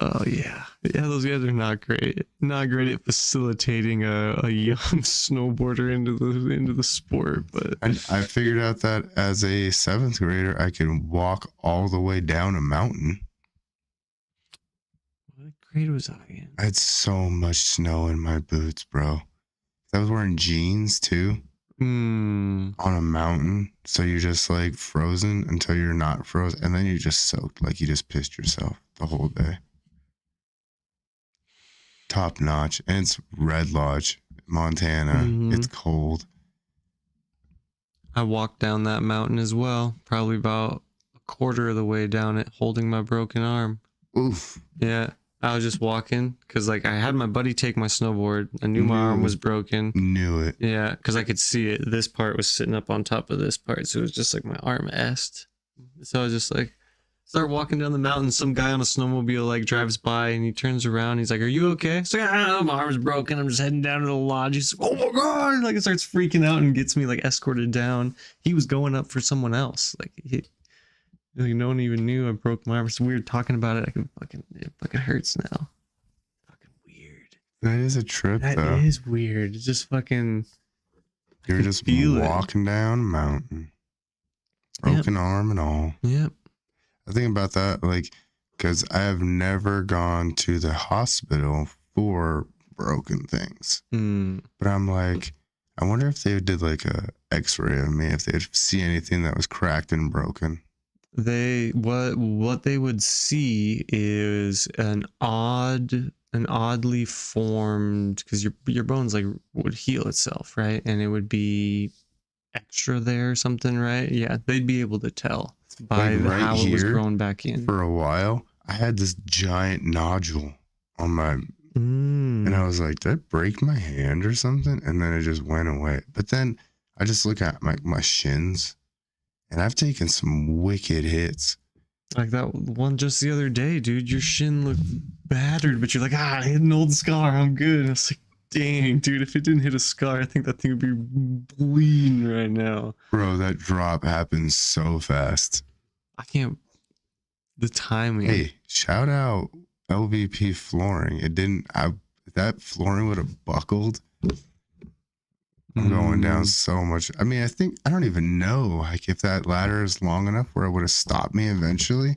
Oh yeah, those guys are not great. Not great at facilitating a young snowboarder into the sport. But And I figured out that as a 7th grader, I can walk all the way down a mountain. what grade was I in? I had so much snow in my boots, bro. I was wearing jeans too on a mountain. So you're just like frozen until you're not frozen. And then you're just soaked. Like you just pissed yourself the whole day. Top notch. And it's Red Lodge, Montana. It's cold. I walked down that mountain as well, probably about a quarter of the way down it, holding my broken arm. Oof. Yeah, I was just walking because like I had my buddy take my snowboard. I knew my arm was broken. Knew it. Yeah, because I could see it. This part was sitting up on top of this part, so it was just like my arm est. So I was just like, start walking down the mountain. Some guy on a snowmobile like drives by and he turns around. He's like, "Are you okay?" It's like, "Ah, my arm's broken. I'm just heading down to the lodge." He's like, "Oh my god!" Like it starts freaking out and gets me like escorted down. He was going up for someone else. Like no one even knew I broke my arm. It's weird talking about it. It fucking hurts now. Fucking weird. That is a trip, That though. is weird. It's just fucking. You're just feel it. walking down a mountain, broken arm and all. Yep. I think about that, like, because I have never gone to the hospital for broken things. But I'm like, I wonder if they did like a X-ray of me, if they'd see anything that was cracked and broken. What they would see is an oddly formed, because your bones like would heal itself, right? And it would be extra there or something, right? Yeah, they'd be able to tell by Like, right how it was here, growing back in. For a while, I had this giant nodule on my, and I was like, did I break my hand or something? And then it just went away. But then I just look at my shins, and I've taken some wicked hits. Like that one just the other day, dude. Your shin looked battered, but you're like, I hit an old scar. I'm good. And I was like, dang, dude, if it didn't hit a scar, I think that thing would be bleeding right now. Bro, that drop happened so fast. I can't. The timing. Hey, shout out LVP flooring. It didn't. That flooring would have buckled. I'm going down so much. I mean, I don't even know like if that ladder is long enough where it would have stopped me eventually.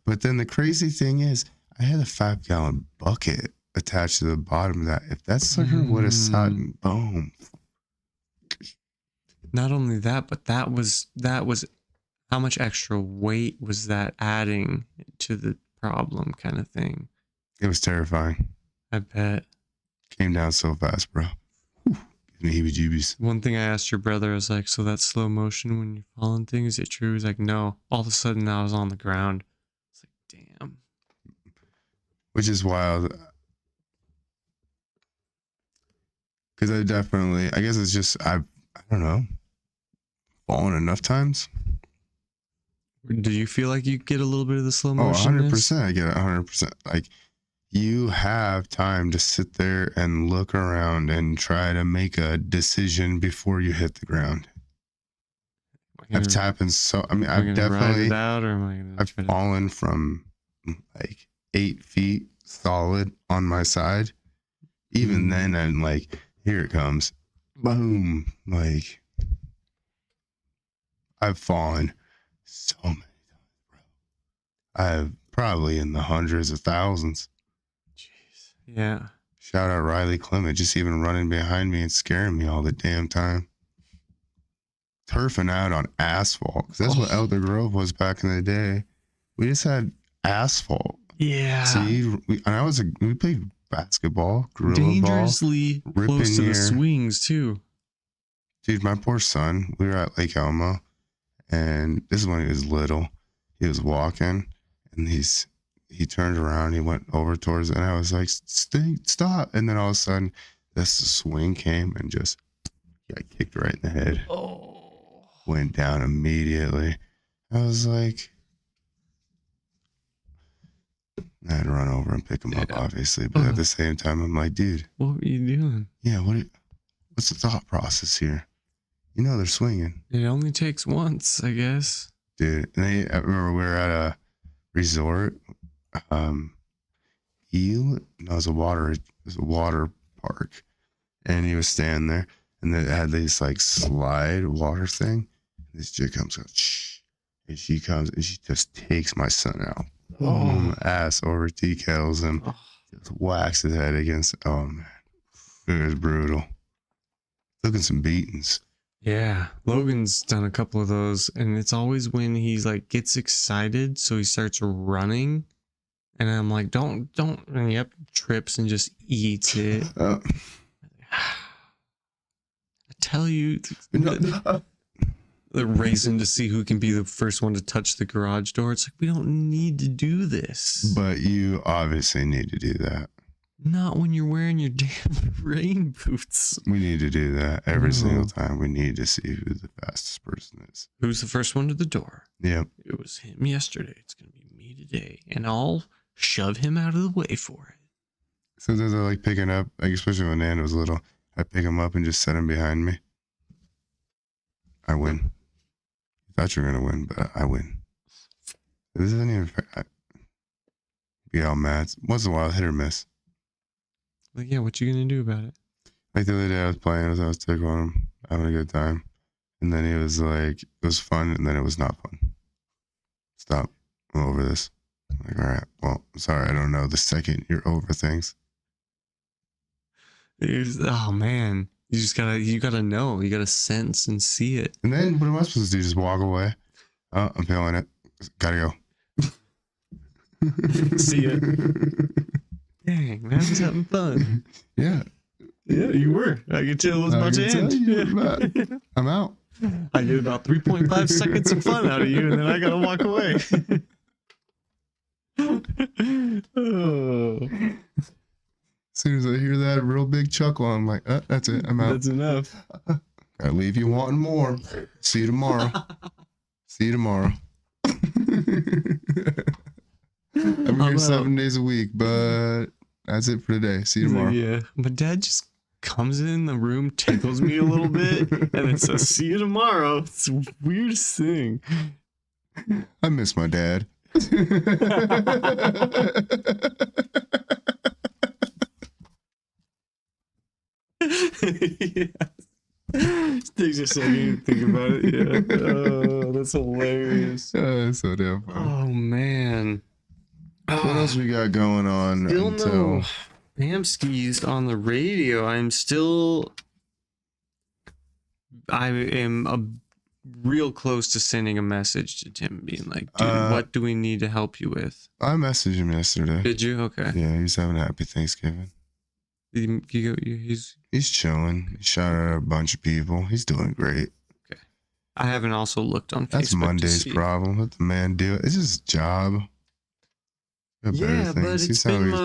But then the crazy thing is, I had a 5-gallon bucket attached to the bottom of that. If that sucker would have sat, boom. Not only that, but that was how much extra weight was that adding to the problem, kind of thing. It was terrifying. I bet. Came down so fast, bro. Whew. Give me heebie-jeebies. One thing I asked your brother, I was like, so that slow motion when you're falling thing, is it true? He's like, no. All of a sudden I was on the ground. It's like, damn. Which is wild. Because I guess it's just, I don't know, fallen enough times. Do you feel like you get a little bit of the slow motion? 100%. I get it 100%. Like, you have time to sit there and look around and try to make a decision before you hit the ground. I've happened so, I mean, I've definitely, I've fallen from like 8 feet solid on my side. Even then, I'm like, here it comes. Boom. Like, I've fallen so many times, bro. I've probably in the hundreds of thousands. Jeez. Yeah. Shout out Riley Clement, just even running behind me and scaring me all the damn time. Turfing out on asphalt, because that's what Elder Grove was back in the day. We just had asphalt. Yeah. See, we played basketball, gorilla dangerously ball, close to the swings too. Dude, my poor son, we were at Lake Elmo, and this is when he was little. He was walking, and he turned around, he went over towards it, and I was like, stop. And then all of a sudden, the swing came and just got kicked right in the head. Oh. Went down immediately. I was like, I had to run over and pick him up, Yeah. obviously. But at the same time, I'm like, dude, What were you doing? yeah, what's the thought process here? You know they're swinging. It only takes once, I guess. Dude, and I remember we were at a resort. No, it was a water park. And he was standing there, and it had this like slide water thing. This chick comes up, shh, and she comes and she just takes my son out, boom, ass over tea kettles, and just whacks his head against. Oh man, it was brutal. Looking some beatings. Yeah, Logan's done a couple of those, and it's always when he's like gets excited, so he starts running, and I'm like, don't, and yep, trips and just eats it. I tell you, the racing to see who can be the first one to touch the garage door. It's like, we don't need to do this. But you obviously need to do that. Not when you're wearing your damn rain boots. We need to do that every single time. We need to see who the fastest person is. Who's the first one to the door? Yep. It was him yesterday. It's going to be me today. And I'll shove him out of the way for it. Sometimes I like picking up, like especially when Nana was little, I pick him up and just set him behind me. I win. I thought you were going to win, but I win. This isn't even fair. Be all mad. Once in a while, hit or miss. Like, yeah, what you going to do about it? Like the other day I was playing, I was tickling him, having a good time. And then he was like, it was fun, and then it was not fun. Stop. I'm over this. I'm like, all right, well, sorry, I don't know the second you're over things. Oh, man. You gotta know. You gotta sense and see it. And then what am I supposed to do? Just walk away? Oh, I'm feeling it. Gotta go. See ya. Dang, man, I was having fun. Yeah. Yeah, you were. I could tell it was about to end. I'm out. I get about 3.5 seconds of fun out of you, and then I gotta walk away. Oh. As soon as I hear that real big chuckle, I'm like, that's it. I'm out. That's enough. Gotta leave you wanting more. See you tomorrow. See you tomorrow. I'm here 7 days a week, but that's it for today. See you tomorrow. Yeah. My dad just comes in the room, tickles me a little bit, and it says, see you tomorrow. It's the weirdest thing. I miss my dad. Yeah. Takes a second to think about it. Yeah. Oh, that's hilarious. That's so damn fun. Oh, man. What else we got going on? Still no Bamskis on the radio. I am real close to sending a message to Tim being like, dude, what do we need to help you with? I messaged him yesterday. Did you? Okay. Yeah, he's having a happy Thanksgiving. He's chilling. He shot at a bunch of people. He's doing great. Okay. I haven't also looked on Facebook. That's Monday's problem. Let the man do it. It's his job. Yeah, but he's how he's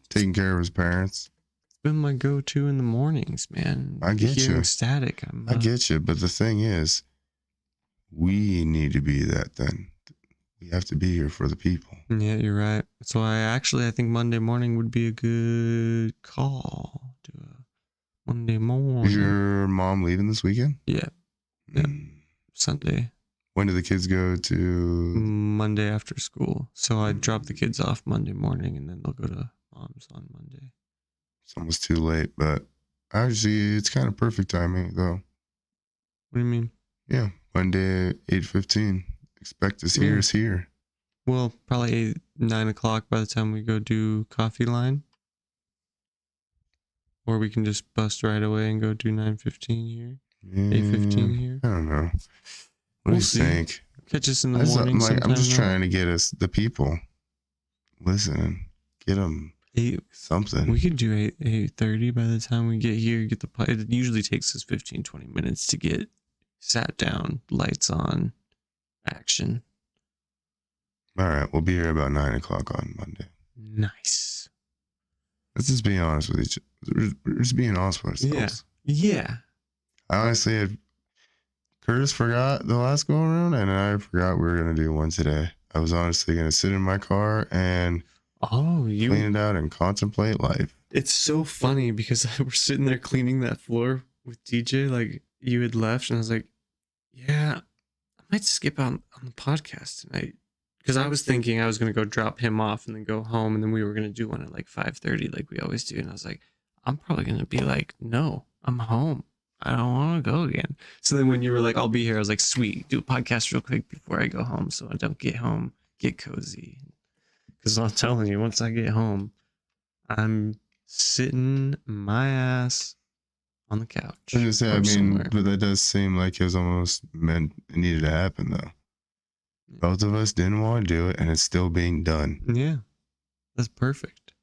taking care of his parents. It's been my go-to in the mornings, man. I get you. Static. I get you, but the thing is, we need to be that then. We have to be here for the people. Yeah, you're right. So I think Monday morning would be a good call. Do a Monday morning. Is your mom leaving this weekend? Yeah. Sunday. When do the kids go to? Monday after school. So I drop the kids off Monday morning, and then they'll go to mom's on Monday. It's almost too late, but actually, it's kind of perfect timing, though. What do you mean? Yeah, Monday, 8:15. Expect us here is here. Well, probably 9 o'clock by the time we go do coffee line. Or we can just bust right away and go do 9:15 here. 8:15 here. I don't know. What do you think? Catch us in the morning. I'm just trying to get us the people listening. Get them something. We could do 8:30 by the time we get here. It usually takes us 15-20 minutes to get sat down, lights on, action. All right, we'll be here about 9 o'clock on Monday. Nice. Let's just be honest with each other. We're just being honest with ourselves. Yeah. I honestly had Curtis forgot the last go around, and I forgot we were going to do one today. I was honestly going to sit in my car and Oh, clean it out and contemplate life. It's so funny because I was sitting there cleaning that floor with DJ, like you had left, and I was like, yeah, I might skip out on the podcast tonight. Because I was thinking I was going to go drop him off and then go home, and then we were going to do one at like 5:30 like we always do. And I was like, I'm probably going to be like, no, I'm home. I don't want to go again. So then when you were like, I'll be here, I was like, sweet, do a podcast real quick before I go home so I don't get home, get cozy. Because I'm telling you, once I get home, I'm sitting my ass on the couch. I was gonna say, or somewhere. but that does seem like it was almost meant it needed to happen though. Both of us didn't want to do it, and it's still being done. Yeah, that's perfect.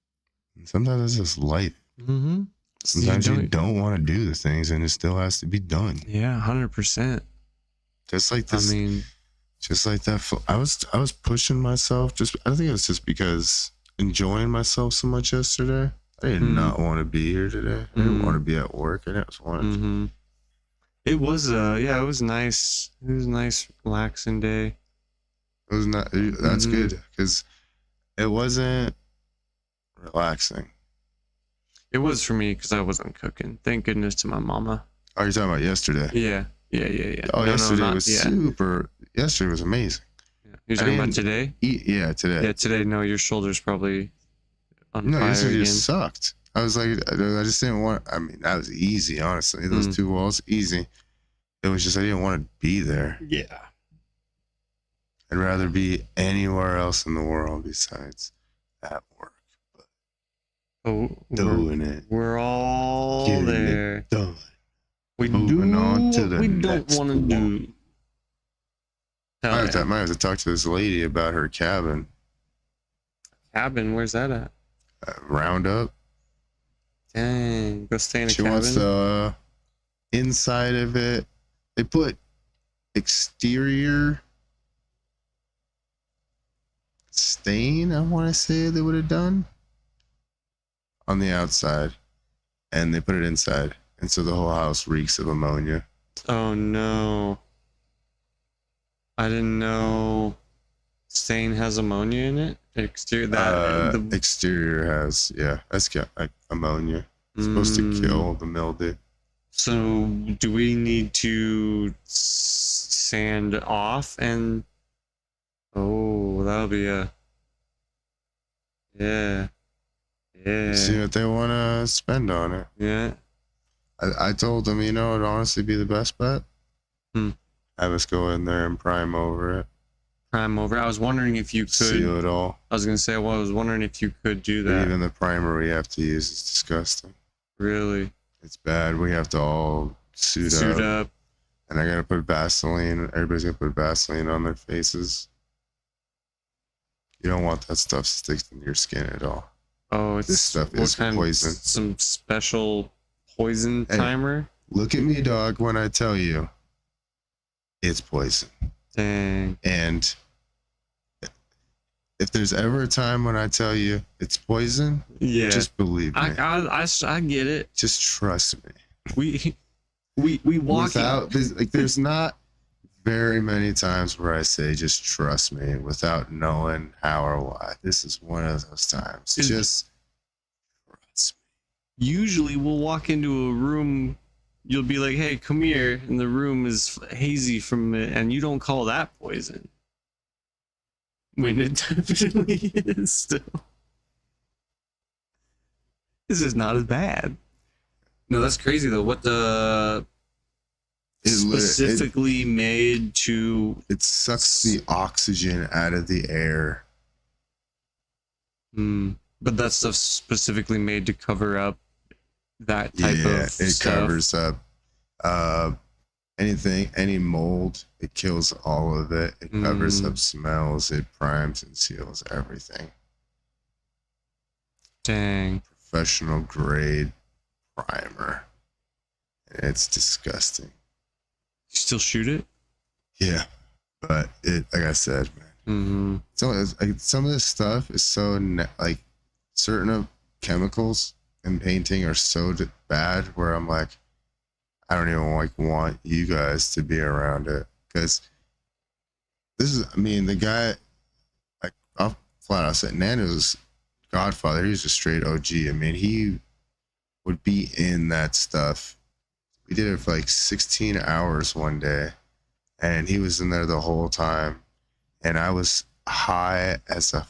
And sometimes it's just life. Mm-hmm. Sometimes you don't want to do the things, and it still has to be done. Yeah, 100%. Just like this. I mean, just like that. I was pushing myself. I think it was just because enjoying myself so much yesterday. I did not want to be here today. I didn't want to be at work. I just wanted to. It was it was nice. It was a nice, relaxing day. It was not. That's good because it wasn't relaxing. It was for me because I wasn't cooking. Thank goodness to my mama. Oh, you're talking about yesterday? Yeah. Oh, yesterday was super. Yesterday was amazing. Yeah. You're talking about today? Yeah, today. Yeah, today. No, your shoulder's probably on fire yesterday again. just sucked. I was like, I just didn't want. I mean, that was easy, honestly. Those 2 walls, easy. It was just I didn't want to be there. Yeah. I'd rather be anywhere else in the world besides at work. But doing it. We're all Getting there. It done. We Moving do on to what the we don't next want to do. I might have to talk to this lady about her cabin. Cabin? Where's that at? Roundup. Dang. Go stay in a She cabin? wants the inside of it. They put exterior stain, I want to say they would have done on the outside, and they put it inside, and so the whole house reeks of ammonia. Oh no. I didn't know stain has ammonia in it. Exterior has, that's got like ammonia. It's supposed to kill the mildew. So do we need to sand off and that'll be yeah. See what they want to spend on it. Yeah. I told them, it'd honestly be the best bet. Have us go in there and prime over it. Prime over. I was wondering if you could seal it all. I was gonna say, I was wondering if you could do that. Even the primer we have to use is disgusting. Really? It's bad. We have to all suit up. And I gotta put Vaseline. Everybody's gonna put Vaseline on their faces. You don't want that stuff sticking to your skin at all. Oh, this stuff is poison. Some special poison timer? Look at me, dog, when I tell you it's poison. Dang. And if there's ever a time when I tell you it's poison, just believe me. I get it. Just trust me. We walk without there's not very many times where I say just trust me without knowing how or why. This is one of those times. Just trust me. Usually we'll walk into a room, you'll be like, hey, come here, and the room is hazy from it, and you don't call that poison. When it definitely is still. This is not as bad. No, that's crazy though. What the specifically made to... It sucks the oxygen out of the air. But that stuff's specifically made to cover up that type of stuff. It covers up any mold. It kills all of it. It covers up smells. It primes and seals everything. Dang. Professional grade primer. It's disgusting. You still shoot it? Yeah, but like I said, man. So some of this stuff is so certain of chemicals in painting are so bad where I'm like, I don't even want you guys to be around it, because this is, the guy, I'll flat out say, Nano's Godfather. He was a straight OG. I mean, he would be in that stuff. We did it for like 16 hours one day, and he was in there the whole time. And I was high as a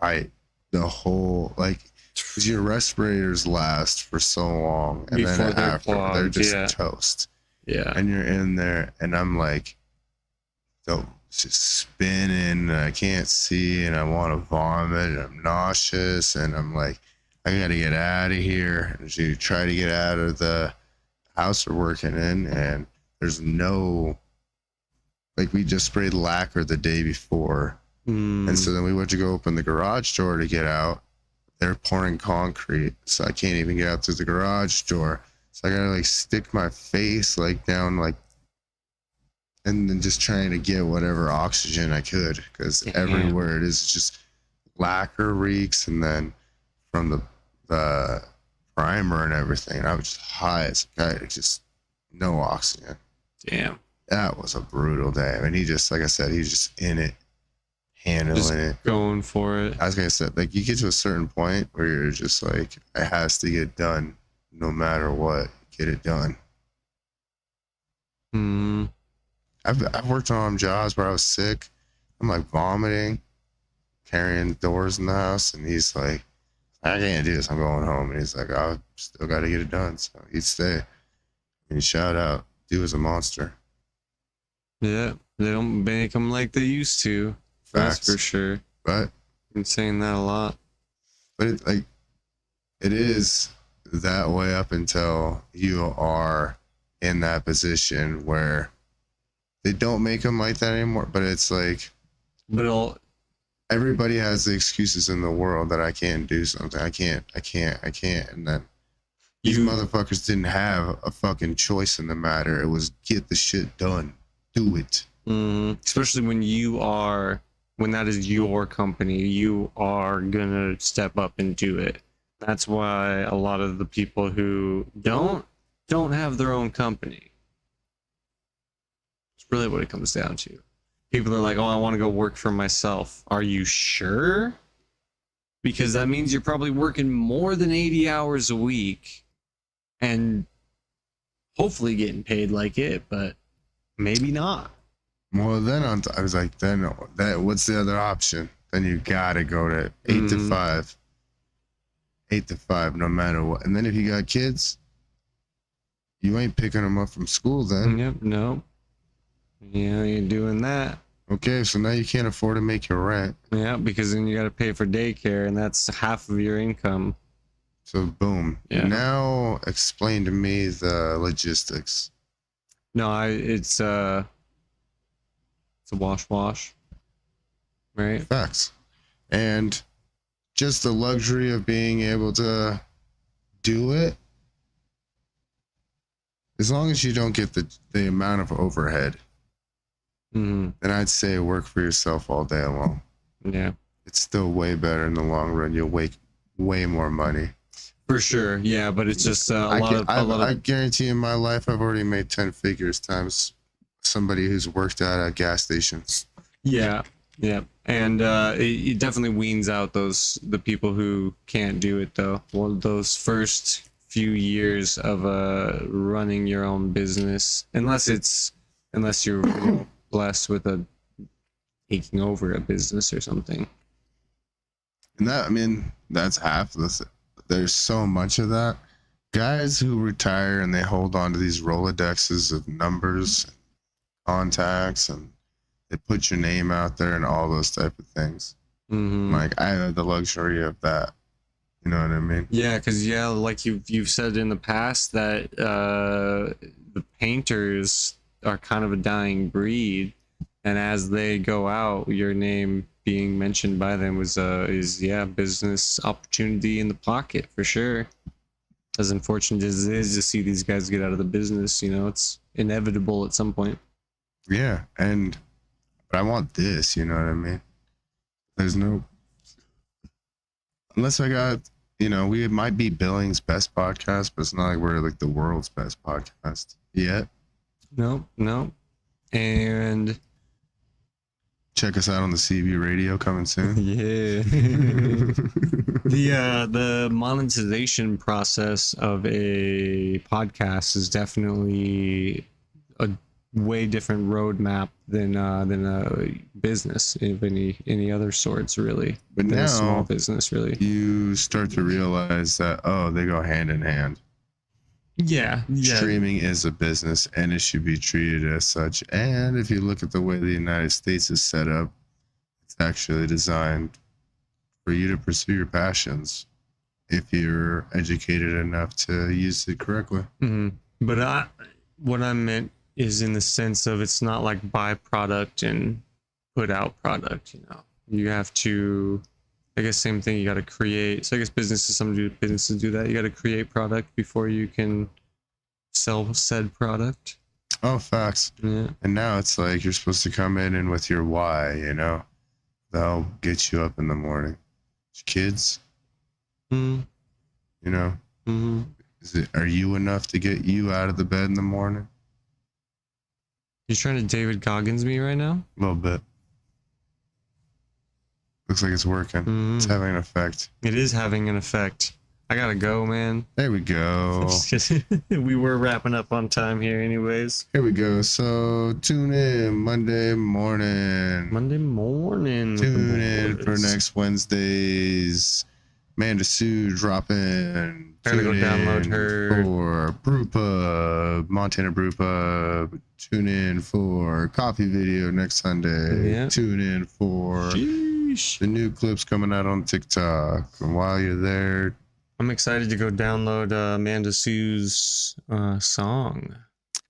kite the whole, like, 'cause your respirators last for so long, and Before then they're after they're clogged, just yeah. toast. Yeah. And you're in there, and I'm like, just spinning, and I can't see, and I want to vomit, and I'm nauseous, and I'm like, I gotta get out of here. And so you try to get out of the house we're working in, and there's no, like, we just sprayed lacquer the day before, and so then we went to go open the garage door to get out. They're pouring concrete, so I can't even get out through the garage door. So I gotta like stick my face like down, like, and then just trying to get whatever oxygen I could, because everywhere it is just lacquer reeks, and then from the primer and everything, and I was just high as a kite, just no oxygen. Damn. That was a brutal day. I mean, he just, like I said, he's just in it, handling Just it, going for it. As I said, like, you get to a certain point where you're just like, it has to get done, no matter what. Get it done. I've worked on jobs where I was sick. I'm like vomiting, carrying doors in the house, and he's like, I can't do this. I'm going home. And he's like, I still got to get it done. So he'd stay. And shout out, dude was a monster. Yeah, they don't make them like they used to. Facts. That's for sure. But I'm saying that a lot. But it is that way up until you are in that position where they don't make them like that anymore. But it's like, everybody has the excuses in the world that I can't do something. I can't. And then these motherfuckers didn't have a fucking choice in the matter. It was get the shit done. Do it. Especially when that is your company, you are gonna step up and do it. That's why a lot of the people who don't have their own company, it's really what it comes down to. People are like, oh, I want to go work for myself. Are you sure? Because that means you're probably working more than 80 hours a week and hopefully getting paid like it, but maybe not. Well, then I was like, then what's the other option? Then you gotta go to 8 to 5. 8 to 5, no matter what. And then if you got kids, you ain't picking them up from school then. Yep, no. Yeah, you're doing that. Okay, so now you can't afford to make your rent. Yeah, because then you got to pay for daycare, and that's half of your income. So boom. Yeah. Now explain to me the logistics. No, it's a wash, right? Facts. And just the luxury of being able to do it, as long as you don't get the amount of overhead, then I'd say work for yourself all day long. Yeah. It's still way better in the long run. You'll make way more money. For sure. Yeah, but it's just I guarantee in my life I've already made 10 figures times somebody who's worked at a gas station. Yeah. Yeah. And it definitely weans out the people who can't do it though. Well, those first few years of running your own business, unless you're blessed with taking over a business or something. And that's half of there's so much of that. Guys who retire and they hold on to these Rolodexes of numbers, contacts, and they put your name out there and all those type of things. Like, I have the luxury of that. You know what I mean? Yeah, because like you've said in the past that the painters are kind of a dying breed, and as they go out, your name being mentioned by them is business opportunity in the pocket for sure. As unfortunate as it is to see these guys get out of the business, it's inevitable at some point. Yeah, but I want this, you know what I mean? There's no, unless I got, we might be Billings' best podcast, but it's not like we're like the world's best podcast yet. No. And Check us out on the CB radio coming soon. Yeah. The monetization process of a podcast is definitely a way different roadmap than a business of any other sorts, really. But than now a small business, really. you start to realize that they go hand in hand. Yeah. Streaming is a business and it should be treated as such. And if you look at the way the United States is set up, it's actually designed for you to pursue your passions if you're educated enough to use it correctly. Mm-hmm. But what I meant is in the sense of it's not like buy product and put out product. You have to. I guess same thing. You got to create. So I guess businesses do that. You got to create product before you can sell said product. Oh, facts. Yeah. And now it's like you're supposed to come in and with your why, they'll get you up in the morning. Kids, Mm-hmm. Mm-hmm. Are you enough to get you out of the bed in the morning? You're trying to David Goggins me right now? A little bit. Looks like it's working. Mm-hmm. It's having an effect. It is having an effect. I gotta go, man. There we go. We were wrapping up on time here anyways. Here we go. So tune in Monday morning. Tune in for next Wednesday's Amanda Sue dropping. I gotta go download her. For Brewpub, Montana Brewpub. Tune in for Coffee Video next Sunday. Yeah. Tune in for the new clips coming out on TikTok. And while you're there, I'm excited to go download Amanda Sue's song.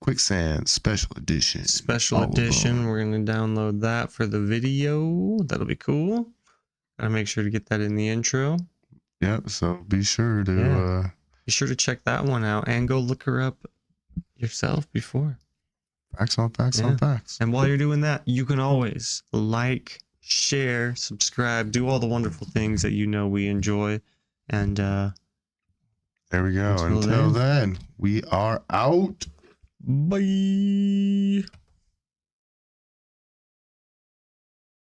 Quicksand Special Edition. Special edition. We're going to download that for the video. That'll be cool. Gotta make sure to get that in the intro. Yep, so be sure to be sure to check that one out and go look her up yourself before. Facts on facts on facts. And while you're doing that, you can always like, share, subscribe, do all the wonderful things that we enjoy. And there we go. Until then, we are out. Bye.